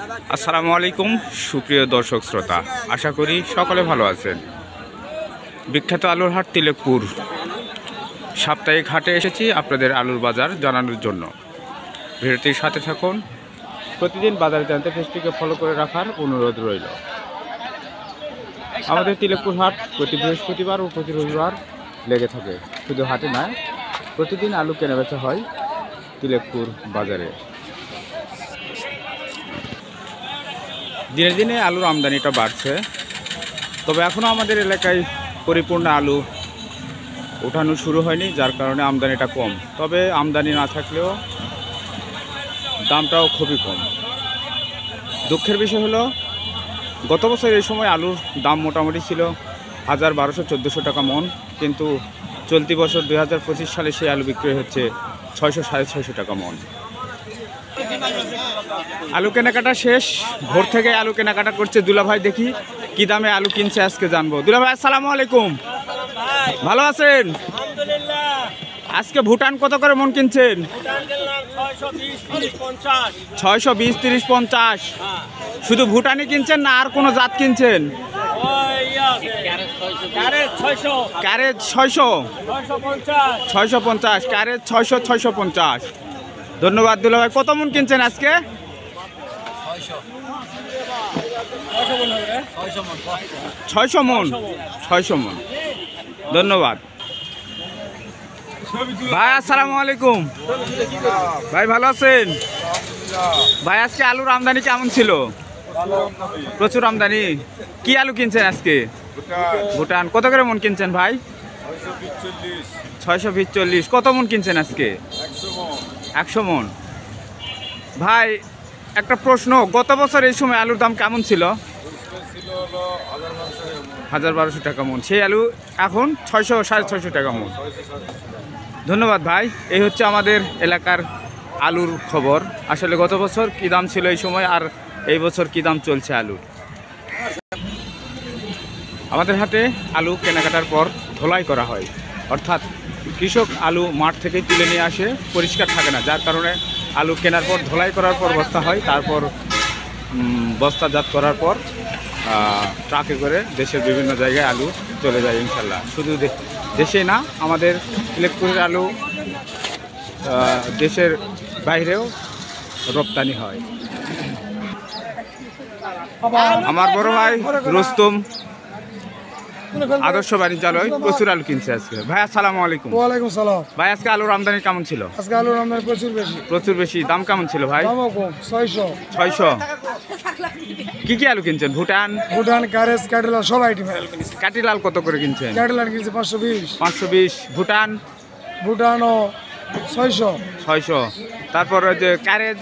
আসসালামু আলাইকুম সুপ্রিয় দর্শক শ্রোতা, আশা করি সকলে ভালো আছেন। বিখ্যাত আলুর হাট তিলেকপুর সাপ্তাহিক হাটে এসেছি আপনাদের আলুর বাজার জানানোর জন্য। ভিডিওটির সাথে থাকুন। প্রতিদিন বাজার জানতে পেজটিকে ফলো করে রাখার অনুরোধ রইল। আমাদের তিলেকপুর হাট প্রতি বৃহস্পতিবার ও প্রতি রবিবার লেগে থাকে। শুধু হাটে নয়, প্রতিদিন আলু কেনাবেচা হয় তিলেকপুর বাজারে। দিনে দিনে আলুর আমদানিটা বাড়ছে, তবে এখনও আমাদের এলাকায় পরিপূর্ণ আলু ওঠানো শুরু হয়নি, যার কারণে আমদানিটা কম। তবে আমদানি না থাকলেও দামটাও খুবই কম। দুঃখের বিষয় হলো, গত বছর এই সময় আলুর দাম মোটামুটি ছিল 1200-1400 টাকা মন, কিন্তু চলতি বছর 2025 সালে সেই আলু বিক্রি হচ্ছে 600-650 টাকা মন। আলু কেনাকাটা শেষ, ভোর থেকে আলু কেনাকাটা করছে দুলাভাই। দেখি কি দামে আলু কিনছে, আজকে জানবো। দুলাভাই আসসালামু আলাইকুম, ভালো আছেন? আজকে ভুটান কত করে মন কিনছেন? 620-30-50। শুধু ভুটানি কিনছেন না আর কোনো জাত কিনছেন? Carriage 650, carriage 650। ধন্যবাদ দুলাভাই। কত মন কিনছেন আজকে? 600 মন। ধন্যবাদ ভাই। আসসালামু আলাইকুম ভাই, ভালো আছেন? ভাই আজকে আলুর আমদানি কেমন ছিল? প্রচুর আমদানি। কি আলু কিনছেন আজকে? ভুটান। কত করে মন কিনছেন ভাই? 620। কত মন কিনছেন আজকে? 100 মন। ভাই একটা প্রশ্ন, গত বছর এই সময় আলুর দাম কেমন ছিল? 1200 টাকা মন। সেই আলু এখন 600-650 টাকা মন। ধন্যবাদ ভাই। এই হচ্ছে আমাদের এলাকার আলুর খবর। আসলে গত বছর কী দাম ছিল এই সময়, আর এই বছর কী দাম চলছে আলুর। আমাদের হাটে আলু কেনাকাটার পর ধোলাই করা হয়, অর্থাৎ কৃষক আলু মাঠ থেকে তুলে নিয়ে আসে, পরিষ্কার থাকে না, যার কারণে আলু কেনার পর ধোলাই করার পর বস্তা হয়, তারপর বস্তাজাত করার পর ট্রাকে করে দেশের বিভিন্ন জায়গায় আলু চলে যায় ইনশাল্লাহ। শুধু দেশে না, আমাদের তিলেকপুরের আলু দেশের বাইরেও রপ্তানি হয়। আমার বড় ভাই রুস্তম আদর্শ বাণিজ্যালয় প্রচুর আলু কিনছে আজকে। ভাই আসসালামু আলাইকুম। ওয়ালাইকুম সালাম। ভাই আজকে আলুর আমদানি কেমন ছিল? আজকে আলুর আমদানি প্রচুর বেশি। দাম কেমন ছিল ভাই? 600। কি কি আলু কিনছেন? ভুটান, ক্যারেজ, ক্যাটেলাল সব আইটেম। কাটিলাল কত করে কিনছেন? ক্যাটেলাল কিনছে 520। ভুটানও 600। তারপর ওই যে ক্যারেজ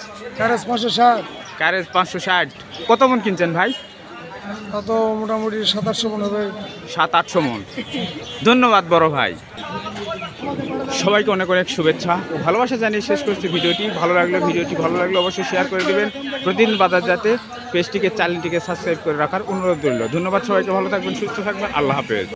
560। ক্যারেজ 560। কত মন কিনছেন ভাই? কত মোটামুটি 700-800 মন হবে। 700-800 মন। ধন্যবাদ বড় ভাই। সবাইকে অনেক অনেক শুভেচ্ছা ও ভালোবাসা জানিয়ে শেষ করছি ভিডিওটি। ভালো লাগলে অবশ্যই শেয়ার করে দেবেন। প্রতিদিন বাজার যাতে পেজটিকে, চ্যানেলটিকে সাবস্ক্রাইব করে রাখার অনুরোধ রইল। ধন্যবাদ সবাইকে। ভালো থাকবেন, সুস্থ থাকবেন। আল্লাহ হাফেজ।